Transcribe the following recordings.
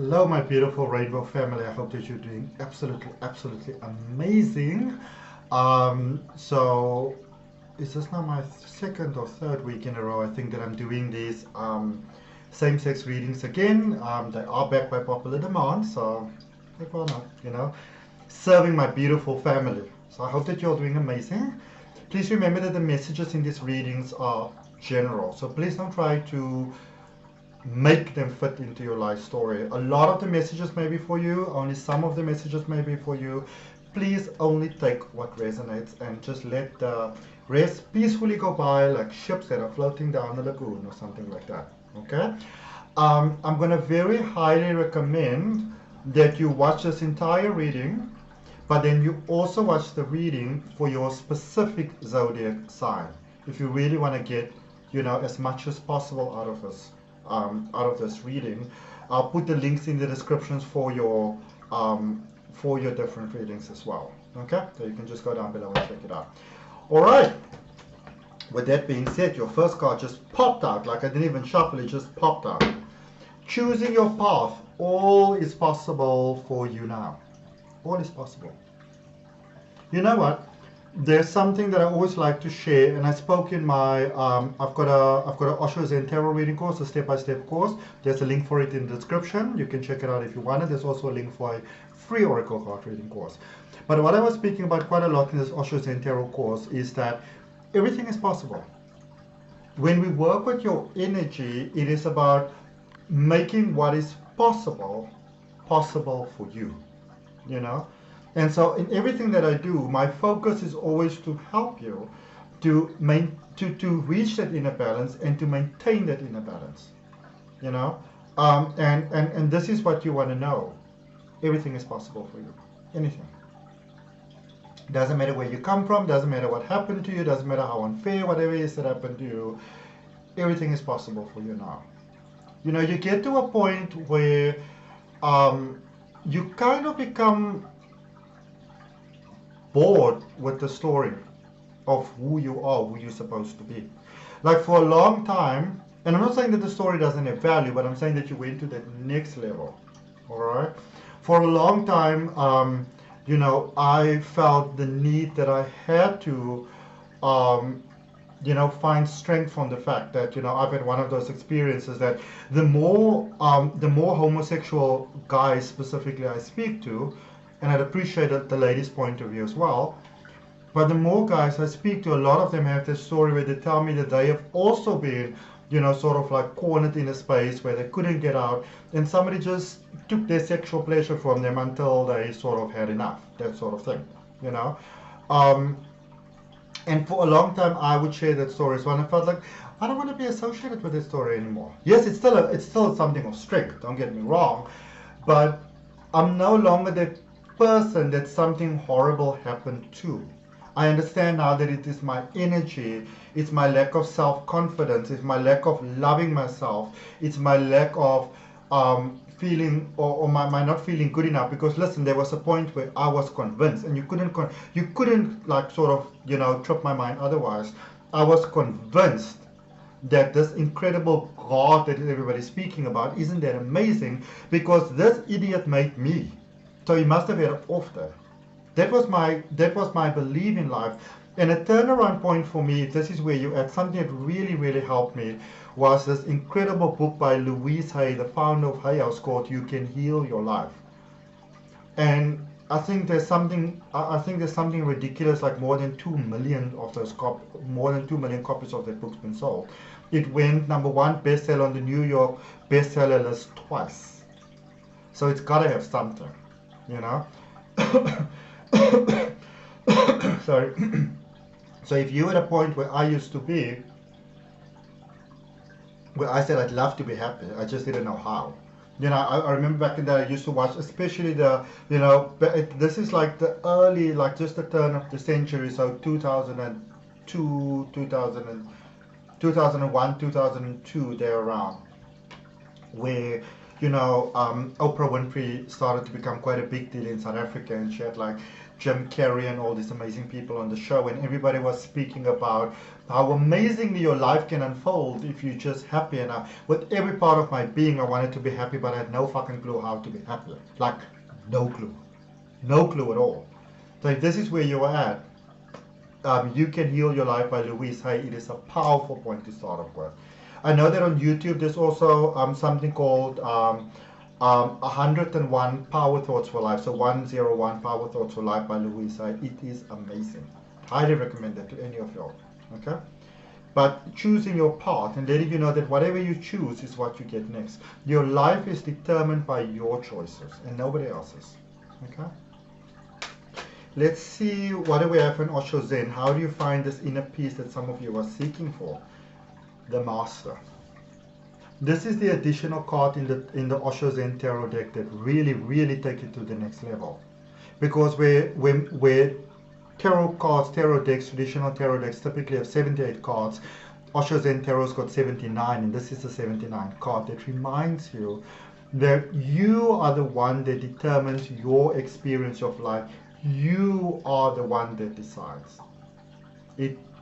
Hello, my beautiful rainbow family. I hope that you're doing absolutely amazing. So, is this now my second or third week in a row? I think that I'm doing these same-sex readings again. They are back by popular demand, so why not? Serving my beautiful family. So I hope that you're doing amazing. Please remember that the messages in these readings are general, so please don't try to make them fit into your life story. A lot of the messages may be for you, only some of the messages may be for you. Please only take what resonates and just let the rest peacefully go by like ships that are floating down the lagoon or something like that. Okay? I'm going to very highly recommend that you watch this entire reading, but then you also watch the reading for your specific zodiac sign if you really want to get as much as possible out of this reading. I'll put the links in the descriptions for your different readings as well. Okay, so you can just go down below and check it out. All right. With that being said, your first card just popped out. Like I didn't even shuffle; it just popped out. Choosing your path. All is possible for you now. All is possible. You know what? There's something that I always like to share, and I spoke in my I've got a OSHO Zen Tarot reading course, a step-by-step course. There's a link for it in the description. You can check it out if you want it. There's also a link for a free oracle card reading course. But what I was speaking about quite a lot in this OSHO Zen Tarot course is that everything is possible. When we work with your energy, it is about making what is possible for you. And so in everything that I do, my focus is always to help you to reach that inner balance and to maintain that inner balance. And this is what you want to know. Everything is possible for you. Anything. Doesn't matter where you come from, doesn't matter what happened to you, doesn't matter how unfair whatever it is that happened to you. Everything is possible for you now. You get to a point where you kind of become bored with the story of who you are, who you're supposed to be. Like for a long time, and I'm not saying that the story doesn't have value, but I'm saying that you went to that next level. All right? For a long time, I felt the need that I had to, find strength from the fact that, I've had one of those experiences that the more homosexual guys specifically I speak to, and I'd appreciate the ladies' point of view as well. But the more guys I speak to, a lot of them have this story where they tell me that they have also been, sort of like cornered in a space where they couldn't get out, and somebody just took their sexual pleasure from them until they sort of had enough, that sort of thing, And for a long time, I would share that story as well, and I felt like I don't want to be associated with this story anymore. Yes, it's still something of strength. Don't get me wrong, but I'm no longer that person that something horrible happened to. I understand now that it is my energy, it's my lack of self-confidence, it's my lack of loving myself, it's my lack of feeling or my not feeling good enough. Because listen, there was a point where I was convinced, and you couldn't like sort of trip my mind otherwise. I was convinced that this incredible God that everybody's speaking about isn't that amazing because this idiot made me. So he must have had it off there. That was my belief in life. And a turnaround point for me, this is where you add something that really helped me, was this incredible book by Louise Hay, the founder of Hay House, called You Can Heal Your Life. And I think there's something ridiculous, like more than 2 million copies of that book's been sold. It went #1 bestseller on the New York bestseller list twice. So it's got to have something. Sorry. So if you're at a point where I used to be, where I said I'd love to be happy, I just didn't know how. I remember back in the day I used to watch, especially this is like the early, like just the turn of the century, so 2002, 2001, 2002, there around, where Oprah Winfrey started to become quite a big deal in South Africa, and she had like Jim Carrey and all these amazing people on the show, and everybody was speaking about how amazingly your life can unfold if you're just happy. And with every part of my being, I wanted to be happy, but I had no fucking clue how to be happy. Like, no clue. No clue at all. So if this is where you are at, You Can Heal Your Life by Louise Hay, it is a powerful point to start off with. I know that on YouTube there's also something called 101 Power Thoughts for Life. So 101 Power Thoughts for Life by Louise Hay. It is amazing. Highly recommend that to any of y'all. Okay? But choosing your path and letting you know that whatever you choose is what you get next. Your life is determined by your choices and nobody else's. Okay? Let's see, what do we have in Osho Zen? How do you find this inner peace that some of you are seeking for? The Master. This is the additional card in the Osho Zen Tarot deck that really take it to the next level. Because where tarot cards, tarot decks, traditional tarot decks typically have 78 cards, Osho Zen Tarot's got 79, and this is the 79th card that reminds you that you are the one that determines your experience of life. You are the one that decides.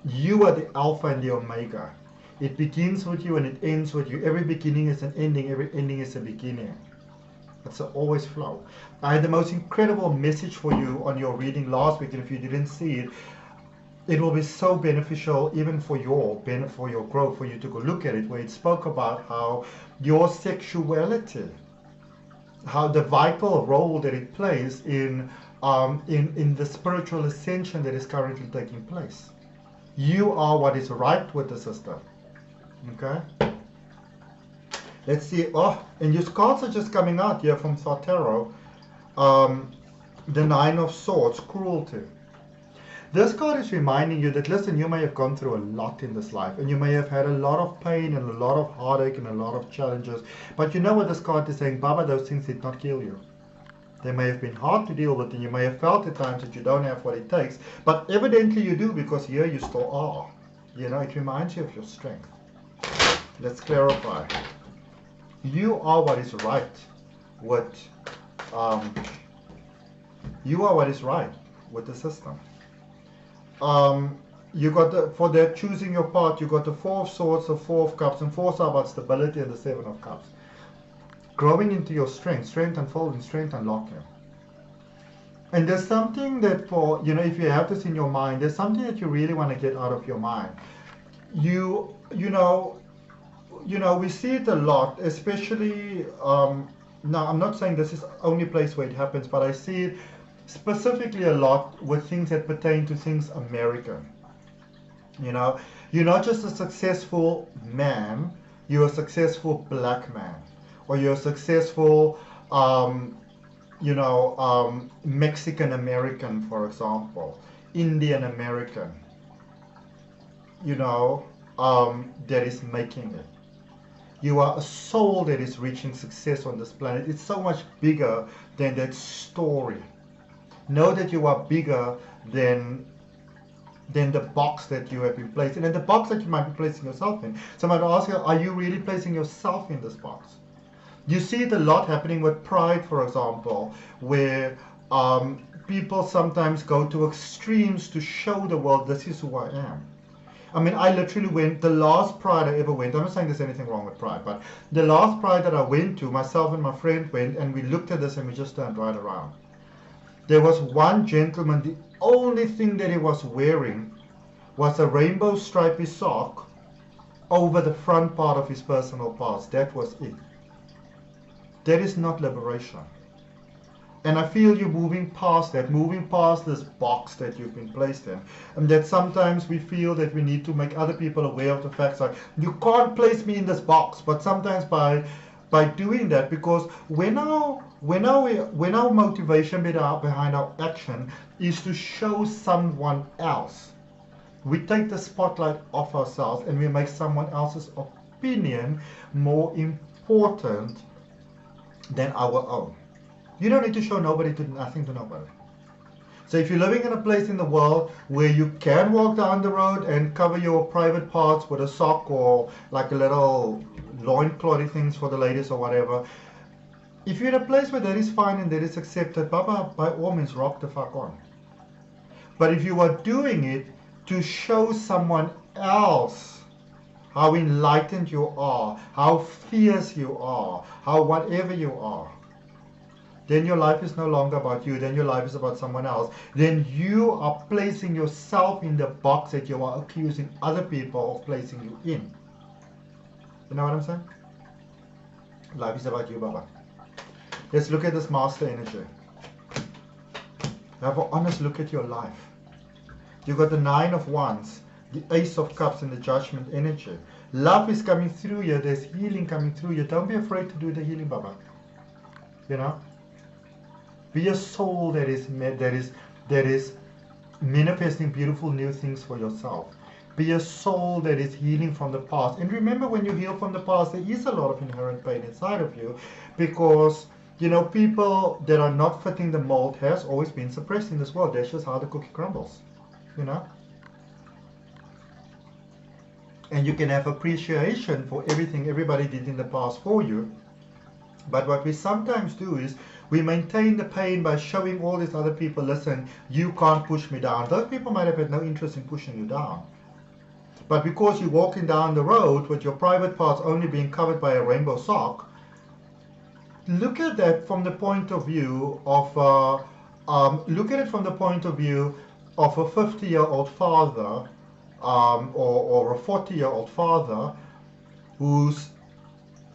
You are the Alpha and the Omega. It begins with you and it ends with you. Every beginning is an ending. Every ending is a beginning. It's always flow. I had the most incredible message for you on your reading last week, and if you didn't see it, it will be so beneficial even for your growth, for you to go look at it, where it spoke about how your sexuality, how the vital role that it plays in the spiritual ascension that is currently taking place. You are what is right with the system. Okay? Let's see. Oh, and your cards are just coming out here from Tarot. The Nine of Swords, Cruelty. This card is reminding you that, listen, you may have gone through a lot in this life, and you may have had a lot of pain and a lot of heartache and a lot of challenges. But you know what this card is saying? Baba, those things did not kill you. They may have been hard to deal with, and you may have felt at times that you don't have what it takes, but evidently you do, because here you still are. It reminds you of your strength. Let's clarify. You are what is right with the system. You got for that choosing your path, you got the Four of Swords, the Four of Cups, and Four are about stability, and the Seven of Cups. Growing into your strength unfolding, strength unlocking. And there's something that if you have this in your mind, there's something that you really want to get out of your mind. We see it a lot, especially, now I'm not saying this is the only place where it happens, but I see it specifically a lot with things that pertain to things American. You're not just a successful man, you're a successful black man. Or you're a successful, Mexican American, for example, Indian American, that is making it. You are a soul that is reaching success on this planet. It's so much bigger than that story. Know that you are bigger than the box that you have been placed in, and the box that you might be placing yourself in. Somebody will ask you, are you really placing yourself in this box? You see it a lot happening with pride, for example, where people sometimes go to extremes to show the world, this is who I am. I mean, I literally went, the last Pride I ever went, I'm not saying there's anything wrong with Pride, but the last Pride that I went to, myself and my friend went, and we looked at this and we just turned right around. There was one gentleman, the only thing that he was wearing was a rainbow stripy sock over the front part of his personal parts. That was it. That is not liberation. And I feel you moving past this box that you've been placed in. And that sometimes we feel that we need to make other people aware of the facts, like, you can't place me in this box. But sometimes by doing that, because when our motivation behind our action is to show someone else, we take the spotlight off ourselves and we make someone else's opinion more important than our own. You don't need to show nothing to nobody. So if you're living in a place in the world where you can walk down the road and cover your private parts with a sock or like a little loinclothy things for the ladies or whatever, If you're in a place where that is fine and that is accepted, Baba, by all means, rock the fuck on. But if you are doing it to show someone else how enlightened you are, how fierce you are, how whatever you are, then your life is no longer about you, then your life is about someone else. Then you are placing yourself in the box that you are accusing other people of placing you in. You know what I'm saying? Life is about you, Baba. Let's look at this master energy. Have an honest look at your life. You got the 9 of Wands, the Ace of Cups, and the Judgment energy. Love is coming through you. There's healing coming through you. Don't be afraid to do the healing, Baba. You know? Be a soul that is manifesting beautiful new things for yourself. Be a soul that is healing from the past. And remember, when you heal from the past, there is a lot of inherent pain inside of you, because, you know, people that are not fitting the mold has always been suppressed in this world. That's just how the cookie crumbles, you know. And you can have appreciation for everything everybody did in the past for you. But what we sometimes do is we maintain the pain by showing all these other people, listen, you can't push me down. Those people might have had no interest in pushing you down. But because you're walking down the road with your private parts only being covered by a rainbow sock, look at that from the point of view of look at it from the point of view of a 50-year-old father or a 40-year-old father whose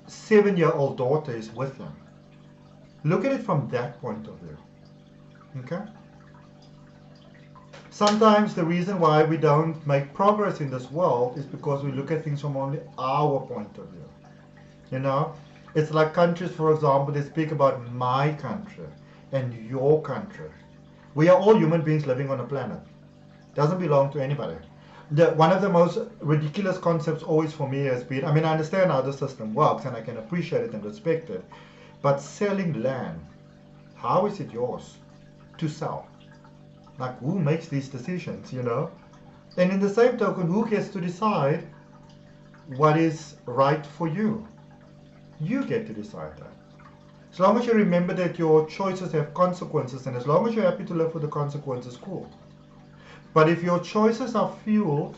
7-year-old daughter is with him. Look at it from that point of view. Okay? Sometimes the reason why we don't make progress in this world is because we look at things from only our point of view. You know? It's like countries, for example, they speak about my country and your country. We are all human beings living on a planet. It doesn't belong to anybody. One of the most ridiculous concepts always for me has been, I mean, I understand how the system works and I can appreciate it and respect it, but selling land, how is it yours to sell? Like, who makes these decisions, you know? And in the same token, who gets to decide what is right for you? You get to decide that. As long as you remember that your choices have consequences, and as long as you're happy to live with the consequences, cool. But if your choices are fueled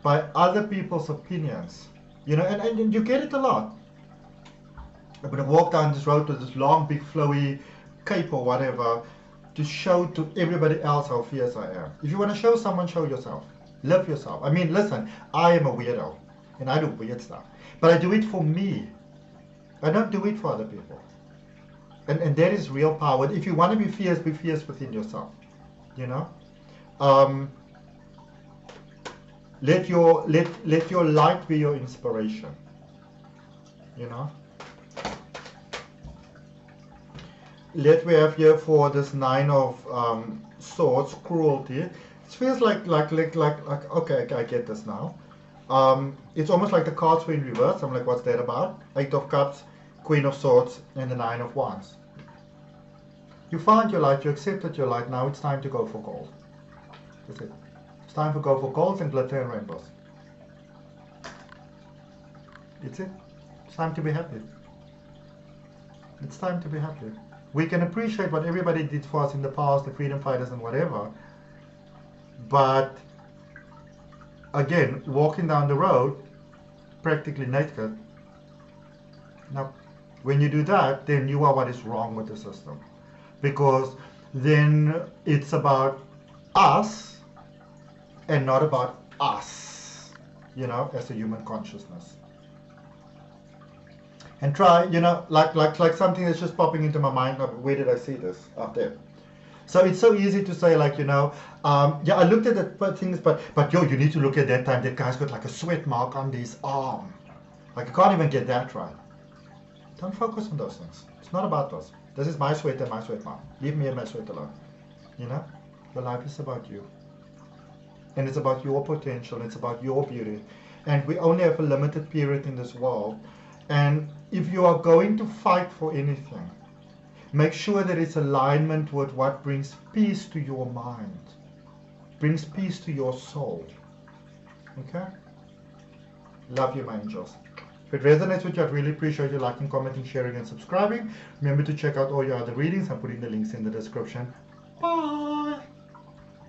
by other people's opinions, you know, and you get it a lot. I'm going to walk down this road with this long, big, flowy cape or whatever to show to everybody else how fierce I am. If you want to show someone, show yourself. Live yourself. I mean, listen, I am a weirdo and I do weird stuff. But I do it for me. I don't do it for other people. And that is real power. If you want to be fierce within yourself. You know? Let your light be your inspiration. You know? Let we have here for this 9 of Swords, cruelty. It feels like okay, I get this now. It's almost like the cards were in reverse. I'm like, what's that about? 8 of Cups, Queen of Swords, and the 9 of Wands. You found your light, you accepted your light, now it's time to go for gold. That's it. It's time to go for gold and glitter and rainbows. It's it. It's time to be happy. It's time to be happy. We can appreciate what everybody did for us in the past, the freedom fighters and whatever, but again, walking down the road, practically naked, now, when you do that, then you are what is wrong with the system. Because then it's about us and not about us, you know, as a human consciousness. And try, you know, like something that's just popping into my mind, where did I see this? Up there. So it's so easy to say, like, you know, yeah, I looked at the things, but yo, you need to look at that time, that guy's got like a sweat mark on his arm. Like, you can't even get that right. Don't focus on those things. It's not about those. This is my sweat and my sweat mark. Leave me and my sweat alone. You know? Your life is about you. And it's about your potential. It's about your beauty. And we only have a limited period in this world. And if you are going to fight for anything, make sure that it's alignment with what brings peace to your mind, brings peace to your soul. Okay? Love you, my angels. If it resonates with you, I'd really appreciate you liking, commenting, sharing, and subscribing. Remember to check out all your other readings. I'm putting the links in the description. Bye!